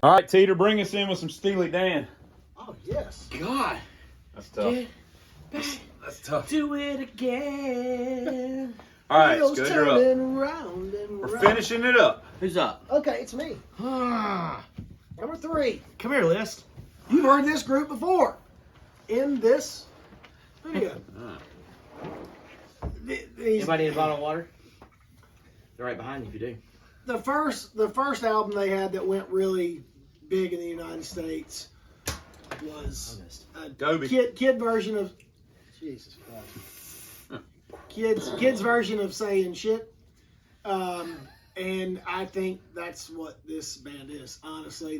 All right, Teeter, bring us in with some Steely Dan. Oh, yes. God. That's tough. That's tough. Do it again. All right, Wheels Scud, you're up. turning round and We're round. finishing it up. Who's up? Okay, it's me. Come Number 3. here, List. You've heard this group before in this video. Anybody need a bottle of water? They're right behind you if you do. The first album they had that went really big in the United States was a Gobi. kid version of Jesus Christ. Kids version of Saying Shit. And I think that's what this band is, honestly.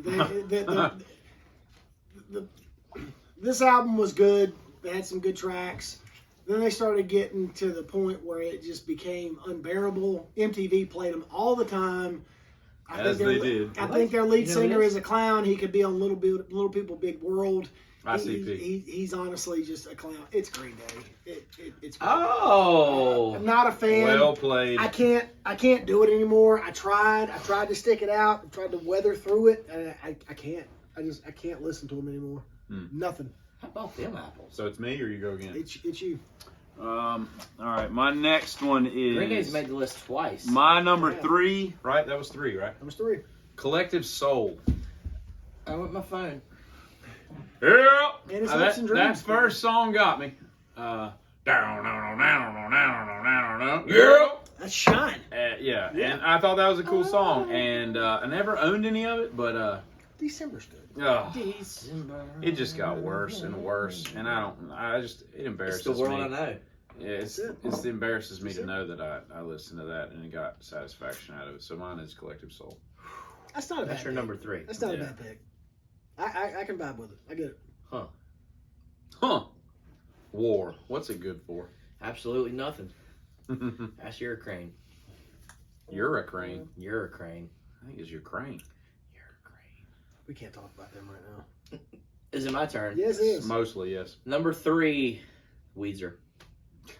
This album was good. They had some good tracks. Then they started getting to the point where it just became unbearable. MTV played them all the time. As they did. I think their lead You know singer this? is a clown. He could be on Little People, Big World. ICP. He's honestly just a clown. It's Green Day. It's Green Oh. Day. I'm not a fan. Well played. I can't do it anymore. I tried to stick it out. I tried to weather through it, and I can't. I can't listen to them anymore. Nothing. How about them apples? So it's me or you go again? It's you. All right, my next one Green Day's is made the list twice. my number 3, right? That was 3, right? Number 3. Collective Soul. I want my phone. Yeah. And it's That Hopes and Dreams. first song got me. Yeah. That's Shine. Yeah, and I thought that was a cool song, and I never owned any of it, but December's good. December. it just got worse and worse, and it embarrasses It's the world me. I know. Yeah, it embarrasses me to know that I listened to that and got satisfaction out of it. So mine is Collective Soul. That's not a bad That's your pick. number 3. That's not a Yeah. bad pick. I can vibe with it. I get it. Huh. War. What's it good for? Absolutely nothing. That's your crane. You're a crane. You're a crane. I think it's your crane. You're a crane. We can't talk about them right now. Is it my turn? Yes, it is. Mostly, yes. Number 3, Weezer.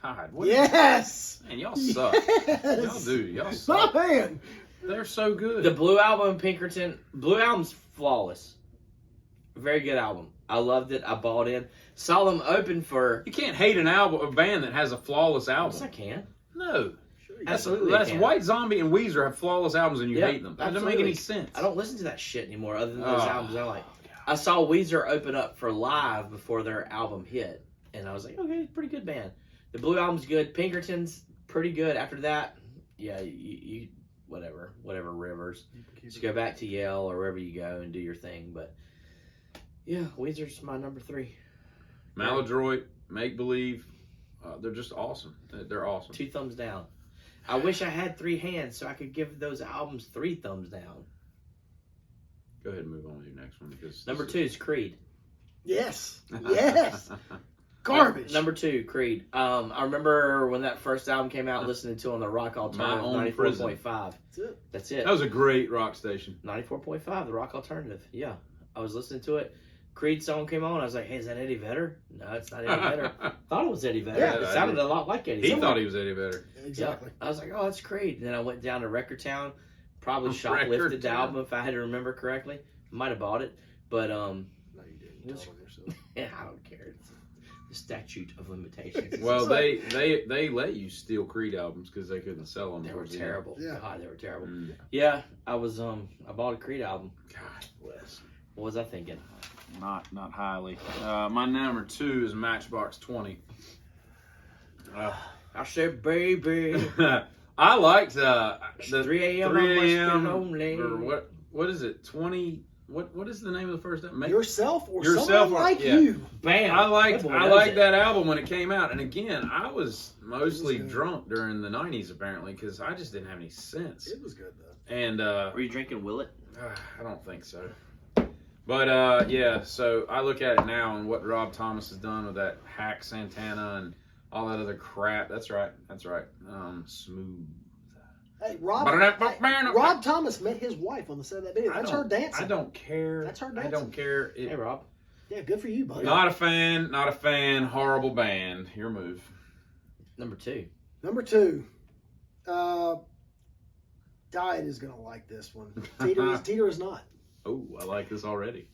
God, what? Yes. Man, y'all suck. Yes. Y'all do. Y'all My suck. man. They're so good. The Blue Album, Pinkerton. Blue Album's flawless. Very good album. I loved it. I bought in. Saw them open for. You can't hate a band that has a flawless Yes, I album. can. No. Absolutely. That's can. White Zombie and Weezer have flawless albums and you Yeah, hate them. That doesn't make absolutely. any sense. I don't listen to that shit anymore other than those Oh, albums I like. I saw Weezer open up for Live before their album hit. And I was like, okay, pretty good band. The Blue Album's good. Pinkerton's pretty good. After that, yeah, you whatever Rivers. Just go back to Yale or wherever you go and do your thing. But yeah, Weezer's my number 3. Maladroit, Make Believe, they're just awesome. They're awesome. 2 thumbs down. I wish I had 3 hands so I could give those albums 3 thumbs down. Go ahead and move on with your next one because Number 2 is Creed. Yes. Yes. Garbage. Number 2, Creed. I remember when that first album came out, listening to it on the Rock Alternative, Own Prison. 94.5. That's it. That's it. That was a great rock station. 94.5, the Rock Alternative. Yeah. I was listening to it. Creed song came on. I was like, hey, is that Eddie Vedder? No, it's not Eddie Vedder. Thought it was Eddie Vedder. Yeah, It sounded a lot like Eddie He Vedder. thought he was Eddie Vedder. Exactly. I was like, oh, that's Creed. Then I went down to Record Town, probably shoplifted Record the Town. album if I had to remember correctly. Might have bought it, but No, you didn't. It was- Tell on yourself. yeah, I don't care. It's the statute of limitations. Well, they let you steal Creed albums because they couldn't sell them. They were towards the end. terrible. Yeah. God, they were terrible. Mm. Yeah, I was I bought a Creed album. God bless. What was I thinking? Not highly. My number 2 is Matchbox 20. I said, baby. I liked the 3 a.m. 3 I must be a.m. lonely. or what is it? 20. What is the name of the first album? Yourself or Yourself someone or- like yeah. you. Bam. I liked That boy knows that album when it came out, and again, I was mostly It was good. drunk during the '90s apparently because I just didn't have any sense. It was good though. And Were you drinking Willet? I don't think so. But yeah, so I look at it now and what Rob Thomas has done with that Hack Santana and all that other crap. That's right. Smooth. Hey, Rob Thomas met his wife on the set of that video. That's her dancing. I don't care. That's her I dancing. don't care. Hey, Rob. Yeah, good for you, buddy. Not a fan. Horrible band. Your move. Number 2. Number 2. Diet is gonna like this one. Teeter is not. Oh, I like this already.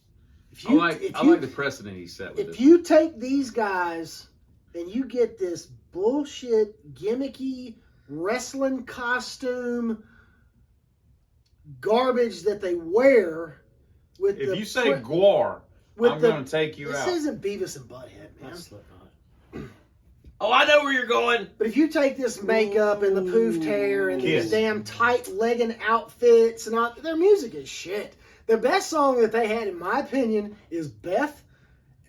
If I like the precedent he set with If this. you take these guys and you get this bullshit, gimmicky wrestling costume garbage that they wear with If you say Guar, I'm going to take you this out. This isn't Beavis and Butthead, man. That's Slipknot. Oh, I know where you're going. But if you take this makeup and the poofed hair and Kiss. these damn tight legging outfits and all, their music is shit. The best song that they had, in my opinion, is Beth,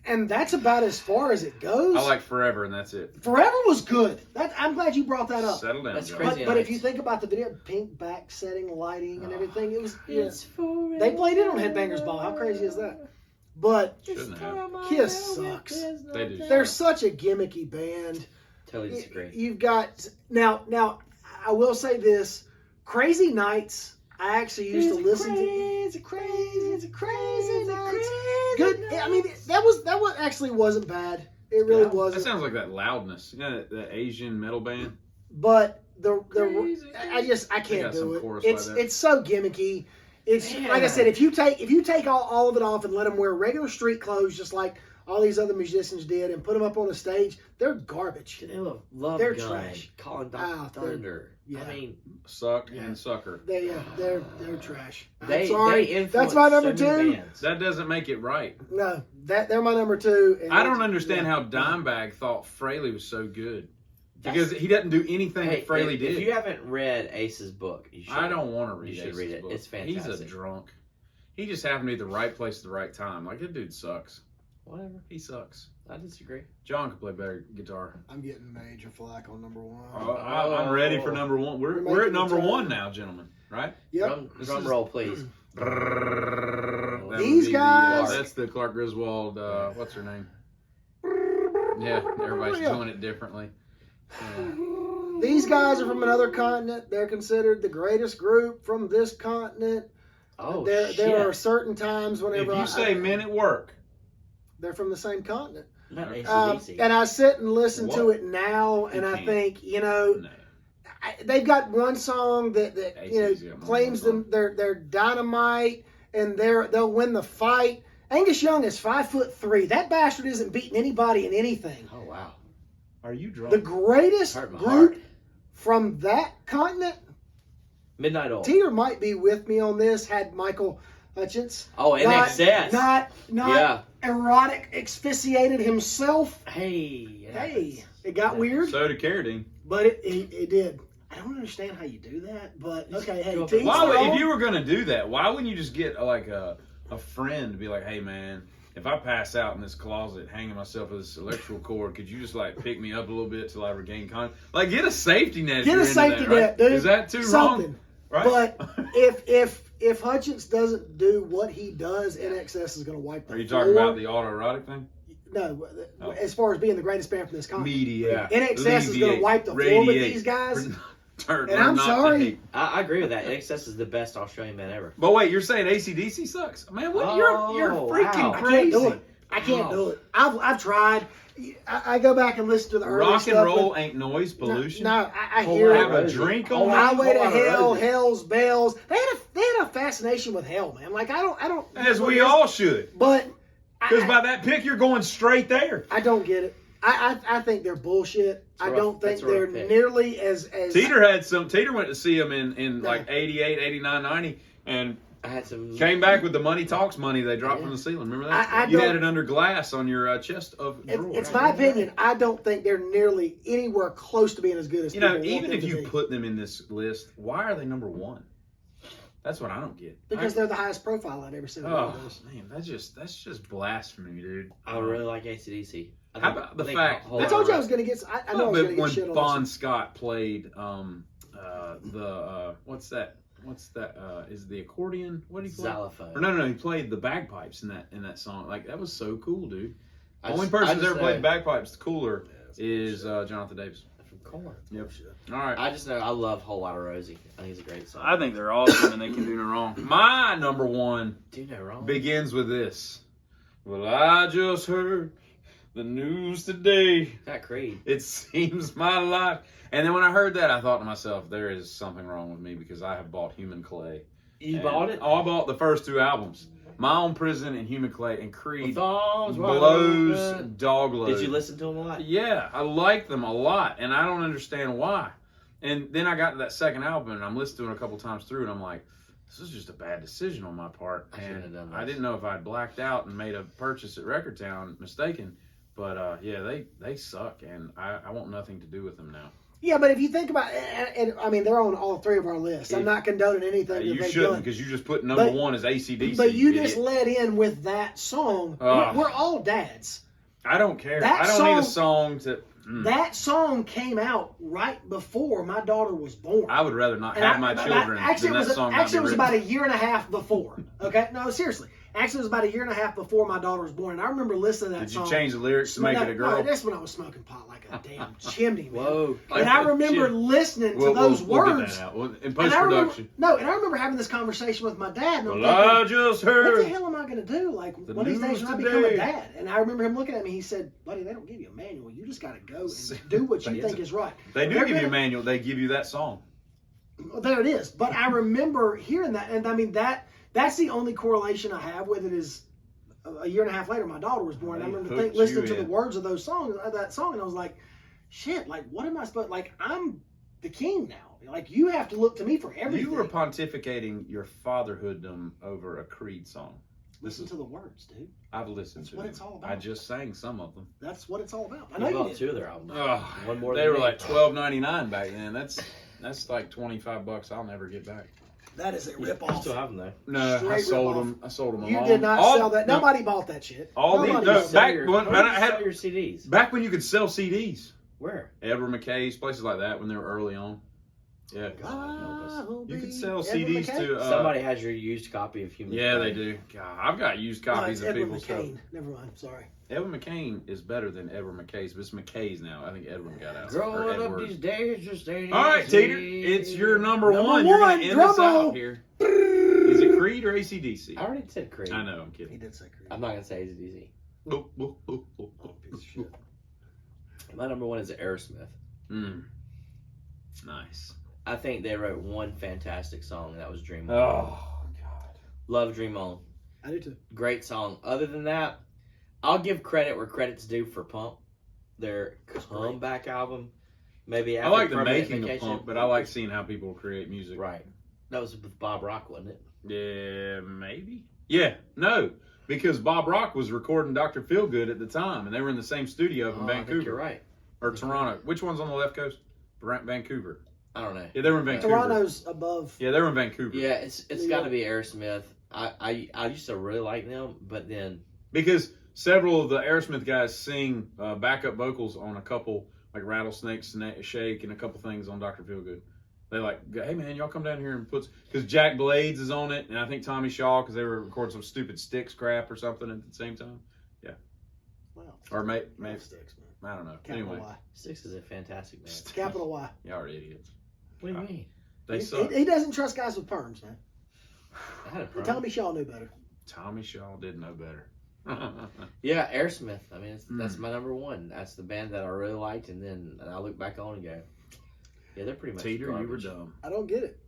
and that's about as far as it goes. I like Forever, and that's it. Forever was good. I'm glad you brought that up. Settle down, That's John. crazy. But if you think about the video, pink back setting, lighting, and everything, it was. Yeah. It's forever. They played it on Headbangers Ball. How crazy is that? But Shouldn't have. Kiss sucks. They do. they're such a gimmicky band. Totally disagree. You've got now. I will say this: Crazy Nights. I actually used to listen to. It's a crazy night. Good. I mean, that was actually wasn't bad. It really That wasn't. sounds like that Loudness. You know, that Asian metal band? But I They can't got do some it. chorus like that. It's so gimmicky. It's Man. like I said, if you take all of it off and let them wear regular street clothes, just like all these other musicians did, and put them up on the stage, they're garbage. They love They're Gun, trash. Calling Ah, Thunder. yeah. I mean, Suck and Sucker. They're trash. I'm they sorry. influenced That's my number so many two. bands. That doesn't make it right. No, they're my number two. And I don't understand yeah. how Dimebag thought Fraley was so good. That's- Because he doesn't do anything Hey, that Fraley if did. you haven't read Ace's book, you should. I don't want to read You should Ace's read it. book. It's He's a fantastic. drunk. He just happened to be at the right place at the right time. Like, that dude sucks. Whatever. He sucks. I disagree. John can play better guitar. I'm getting major flack on number one. I'm ready for number one. We're making at number the turn. one now, gentlemen. Right? Yep. Drum roll, please. That would These be guys- that's the Clark Griswold. What's her name? Yeah, everybody's Yeah. doing it differently. Yeah. These guys are from another continent. They're considered the greatest group from this continent. Oh, There shit. are certain times whenever If you say men at work, they're from the same continent. Not Um, AC/DC. and I sit and listen to What? it now, and You I can't. think, no. they've got one song that AC/DC got more claims than them they're dynamite, and they'll win the fight. Angus Young is 5'3". That bastard isn't beating anybody in anything. Oh, wow. Are you drunk? The greatest Hurt my group heart. from that continent, Midnight Oil. Teeter might be with me on this, had Michael Hutchins. Oh, NXS. Not Yeah. erotic asphyxiated himself. Hey. Hey, it got weird, So did Carradine. but it did. I don't understand how you do that, but okay. Hey, Go to each Why, their own. if you were gonna do that, why wouldn't you just get like a friend to be like, hey man, if I pass out in this closet hanging myself with this electrical cord, could you just like pick me up a little bit till I regain consciousness? Like, get a safety net. if Get you're a into safety that, right? net, dude. Is that too Something. wrong? Right? But if Hutchins doesn't do what he does, NXS is going to wipe the Are you floor. talking about the autoerotic thing? No, Oh. as far as being the greatest band from this continent. Mediate. NXS is going to wipe the floor with these guys. And I'm sorry. I agree with that. NXS is the best Australian band ever. But wait, you're saying AC/DC sucks? Man, what? You're Oh, freaking wow. I crazy. can't do it. I can't do it. I've tried. I go back and listen to the early Rock stuff. and roll but- ain't noise pollution. No, I Whole hear lot it. of Have a Rosie. drink Whole on lot- that. Highway to Whole lot of Hell, Rosie. Hell's Bells. They had a fascination with hell, man. Like I don't. As we all should. But Because by that pick, you're going straight there. I don't get it. I think they're bullshit. I rough. don't think That's a rough they're pick. nearly as. Teeter went to see him in No. like 88, 89, 90, and I had some. came back with the Money Talks money they dropped from the ceiling. Remember that? I You had don't- it under glass on your chest of drawers. It's my opinion. I don't think they're nearly anywhere close to being as good as You know, people want even them if to you be. put them in this list, why are they number one? That's what I don't get. Because they're the highest profile I've ever seen. Oh man, that's just blasphemy, dude. I really like AC/DC. How about the I think fact- Whole I Lot told of you I was Rosie. going to get. I know I was going to But get when shit on Bon this. Scott played what's that? Is the accordion? What did he play? Xylophone. Or no, he played the bagpipes in that song. Like that was so cool, dude. I Only just- person I that's just ever know- played bagpipes cooler is Jonathan Davis. From Corn. Yep. All right. I just know I love Whole Lot of Rosie. I think it's a great song. I think they're awesome and they can do no wrong. My number one do no wrong. begins with this. Well, I just heard the news today. Got Creed. It seems my life. And then when I heard that, I thought to myself, there is something wrong with me because I have bought human clay. You bought it? Oh, I bought the first 2 albums. My Own Prison and Human Clay, and Creed blows dog load. Did you listen to them a lot? Yeah, I like them a lot, and I don't understand why. And then I got to that second album, and I'm listening to it a couple times through, and I'm like, this is just a bad decision on my part. And I didn't know if I'd blacked out and made a purchase at Record Town mistaken. But yeah, they suck, and I want nothing to do with them now. Yeah, but if you think about it, and I mean, they're on all 3 of our lists. I'm not condoning anything that you they've shouldn't, done. because you just put number 1 as AC/DC. But you just led in with that song. We're all dads. I don't care. That I don't need a song to... That song came out right before my daughter was born. I would rather not have my children than that song. Actually, it was about a year and a half before. Okay? No, seriously. Actually, it was about a year and a half before my daughter was born. And I remember listening to that song. Did you change the lyrics to make it a girl? No, that's when I was smoking pot like a damn chimney, man. Whoa. And I remember listening to those words. We'll get that out. In post-production. And I remember having this conversation with my dad. And I just heard. What the hell am I going to do? Like, one of these days when I become a dad. And I remember him looking at me. He said, buddy, they don't give you a manual. You just got to go and do what you think is right. They do give you a manual. They give you that song. Well, there it is. But I remember hearing that. And I mean, that's the only correlation I have with it is a year and a half later, my daughter was born. And I remember listening to the words of that song, and I was like, shit, like, what am I supposed, like, I'm the king now. Like, you have to look to me for everything. You were pontificating your fatherhooddom over a Creed song. Listen to the words, dude. I've listened to them. That's what it's all about. I just sang some of them. That's what it's all about. I know you bought did. 2 of their albums. Oh, One more. They were like $12.99 back then. That's like $25 I'll never get back. That is a You ripoff. still have them though. No, Straight I sold rip-off. them. I sold them. You did not sell that. Nobody bought that shit. Your CDs. Back when you could sell CDs. Where? Edward McKay's, places like that, when they were early on. Yeah. You could sell CDs to... somebody has your used copy of Human Yeah, Clay. they do. God, I've got used copies of Edward people's stuff. McCain. Never mind. Sorry. Edward McCain is better than Edward McKay's, but it's McKay's now. I think Edward got out. Growing up these days just ain't All right, easy. Teeter, it's your number Number one. You're one, going to end drum this out roll. here. Is it Creed or AC/DC? I already said Creed. I know, I'm He kidding. did say Creed. I'm not gonna say ACDC. Oh, oh, oh, oh, Oh, oh. piece of shit. My number 1 is Aerosmith. Nice. I think they wrote one fantastic song, and that was Dream On. Oh, God. Love Dream On. I do too. Great song. Other than that, I'll give credit where credit's due for Pump. Their comeback album. Maybe I after like the Permanent making Vacation. of Punk, but I like seeing how people create music. Right. That was with Bob Rock, wasn't it? Yeah, maybe. Yeah, no. Because Bob Rock was recording Dr. Feelgood at the time, and they were in the same studio up in I Vancouver. think you're right. Or Toronto. Which one's on the left coast? Vancouver. I don't know. Yeah, they were in Vancouver. Toronto's above. Yeah, they were in Vancouver. Yeah, it's got to be Aerosmith. I used to really like them, but then Because several of the Aerosmith guys sing backup vocals on a couple, like Rattlesnake Shake and a couple things on Dr. Feelgood. They like, hey man, y'all come down here and put, because Jack Blades is on it, and I think Tommy Shaw, because they were recording some stupid Styx crap or something at the same time. Yeah. Wow. Or maybe, Sticks, man. I don't know. Capital Anyway, Y. Styx is a fantastic band. Capital Y. y'all are idiots. What do you mean? They suck. He doesn't trust guys with perms, man. I had a problem. Tommy Shaw knew better. Tommy Shaw did know better. Yeah, Aerosmith. I mean, that's my number 1. That's the band that I really liked, and then I look back on and go, yeah, they're pretty much Teeter, you were garbage. dumb. I don't get it.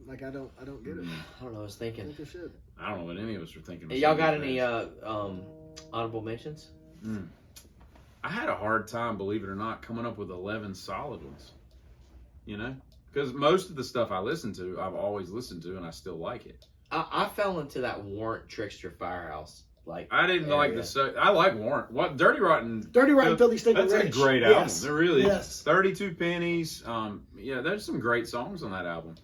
Like I don't get it. I don't know. I was I thinking. think they should. I don't know what any of us were thinking. Y'all got any honorable mentions? I had a hard time, believe it or not, coming up with 11 solid ones. You know? Because most of the stuff I listen to, I've always listened to, and I still like it. I fell into that Warrant Trickster Firehouse. Like I didn't like the... I like Warrant. What Dirty Rotten... Dirty Rotten Filthy Stinking That's Rich. a great album. Yes. It really Yes. is. 32 Pennies. Yeah, there's some great songs on that album.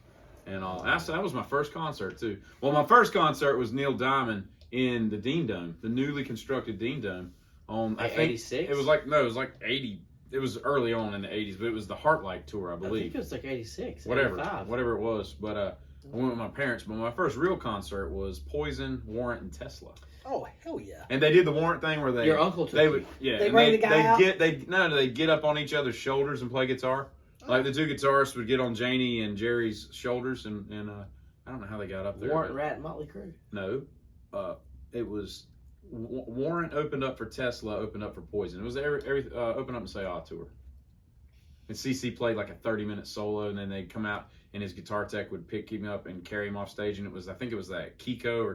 And all. That was my first concert, too. Well, my first concert was Neil Diamond in the Dean Dome, the newly constructed Dean Dome. I think 86? it was like 80. It was early on in the 80s, but it was the Heartlight tour, I I believe. think it was like 86. Whatever 85. it was. But I went with my parents. But my first real concert was Poison, Warrant, and Tesla. Oh hell yeah! And they did the Warrant thing where Your uncle took they you. would They bring the guy out? they'd get up on each other's shoulders and play guitar. Like the two guitarists would get on Janie and Jerry's shoulders, and I don't know how they got up there. Warrant Rat and Motley Crue. No, it was Warrant opened up for Tesla, opened up for Poison. It was every open up and say ah tour. And CC played like a 30-minute solo, and then they'd come out, and his guitar tech would pick him up and carry him off stage. And I think it was that Kaiko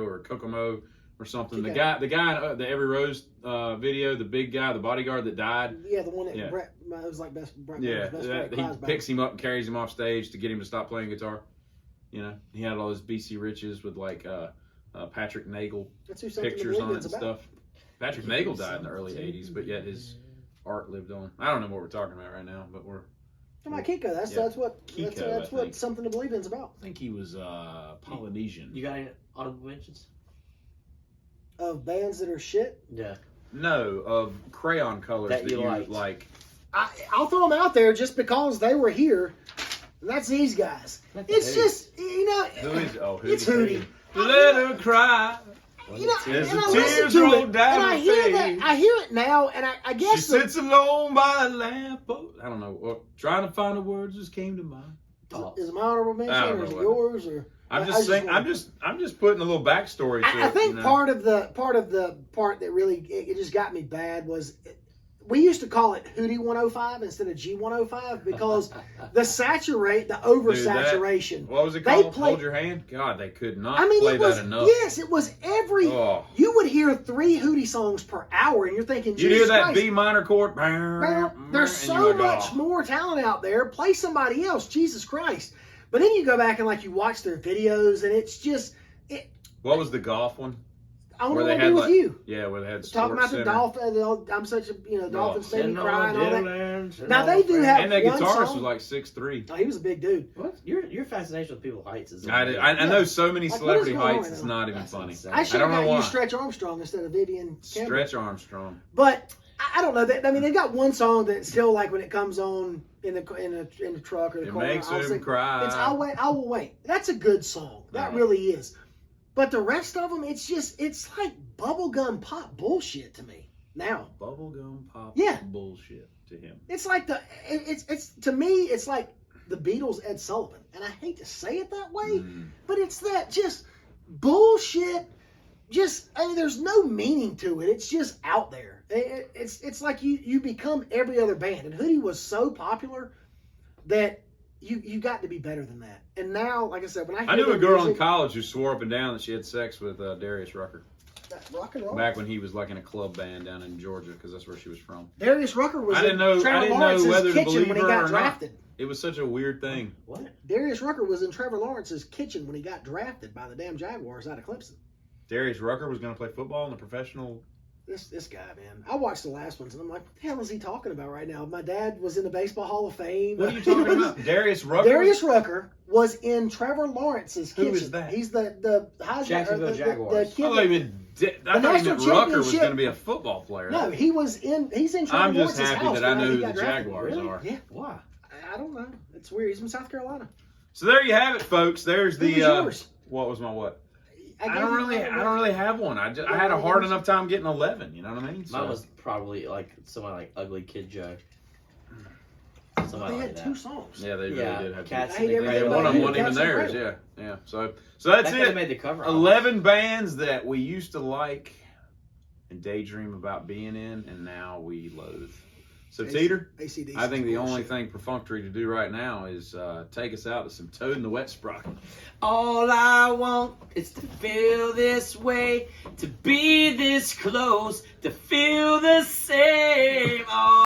or Kokomo or something. Kiko. The guy in the Every Rose video, the big guy, the bodyguard that died. Yeah, the one that Yeah. Brett, it was like best friend He Kreisbauer. picks him up and carries him off stage to get him to stop playing guitar. You know, he had all his BC Riches with like Patrick Nagel That's who Something to pictures Believe on it In's and about. stuff. Patrick Nagel died in the early '80s, but yet his art lived on. I don't know what we're talking about right now, but we're. Come on, Kiko. That's what Kiko, that's I what think. Something to Believe In's about. I think he was Polynesian. You got any honorable mentions? Of bands that are shit. Yeah. No, of crayon colors That that you you liked. like. I'll throw them out there just because they were here. And that's these guys. It's just, you know, Who is? Oh, it's Hootie. Let her cry. You know, As and the I listen tears to roll it, down and I her hear face. that. I hear it now, and I She guess sits alone by a lamp. I don't know. Trying to find the words just came to mind. is it my honorable I mention don't or is know it yours or? I'm I just saying. wanna- I'm just putting a little backstory to it. I think you know? part of the part that really it just got me bad was we used to call it Hootie 105 instead of G105 because the oversaturation. What was it They called? play- Hold Your Hand. God, they could not I mean, play it was that enough. yes, it was every. Oh. You would hear 3 Hootie songs per hour, and you're thinking, You Jesus hear that Christ, B minor chord? well, there's and so you're like, much oh. more talent out there. Play somebody else, Jesus Christ. But then you go back and like you watch their videos, and it's just What was the golf one? I want Where to they be had with like, you. yeah, where they had Talking about Sports the Center. dolphin, I'm such a Dolphins made me Sitting cry and on all that. Diddlers, Now, they do have And that one guitarist song- was like 6'3". Oh, he was a big dude. What? Your fascination with people heights is. I know so many Like, celebrity what is going heights. on It's right now? not even That's funny. insane. I should don't have know got why. you Stretch Armstrong instead of Vivian Campbell. Stretch Armstrong. But I don't know. I mean, they've got one song that still like when it comes on in the truck or the It car. makes I'll him sing- cry. It's I Will Wait. That's a good song. That Right. really is. But the rest of them, it's like bubblegum pop bullshit to me now. Bubblegum pop Yeah. bullshit to him. It's like it's to me, it's like the Beatles' Ed Sullivan, and I hate to say it that way, but it's that just bullshit. I mean, there's no meaning to it. It's just out there. It's like you become every other band, and Hootie was so popular that you got to be better than that. And now, like I said, when I I knew hear a their girl in music, college who swore up and down that she had sex with Darius Rucker that rock and roll. back when he was like in a club band down in Georgia because that's where she was from. Darius Rucker was I didn't know- in Trevor I didn't know Lawrence's whether to kitchen believe when he her got or not. drafted. It was such a weird thing. What? Darius Rucker was in Trevor Lawrence's kitchen when he got drafted by the damn Jaguars out of Clemson. Darius Rucker was going to play football in the professional. This guy, man. I watched the last ones and I'm like, what the hell is he talking about right now? My dad was in the Baseball Hall of Fame. What are you talking about? Darius Rucker? Darius Rucker was in Trevor Lawrence's Who kitchen. is that? He's the Heisman, Jacksonville Jaguars. The kid I thought that- even national Rucker was championship- going to be a football player. no, he's in Trevor I'm just Lawrence's happy house that I when know he who got the drafted. Jaguars Really? are. Yeah, Why? I don't know. It's weird. He's from South Carolina. So there you have it, folks. There's Who the. was yours? What was my what? I gave don't you really my- have one. I had a hard enough time getting 11. You know what I mean? Mine was probably like someone like Ugly Kid Joe. Somebody They like had that. 2 songs. Yeah, they really Yeah, did have. Cats I hate and the everything Great one about of them you. wasn't even Cats and theirs. Great. Yeah. So that's That could have it. made the cover. 11 bands that we used to like and daydream about being in, and now we loathe. So Teeter, AC/DC I think the bullshit. only thing perfunctory to do right now is take us out to some Toad and the Wet Sprocket. All I want is to feel this way, to be this close, to feel the same. Oh.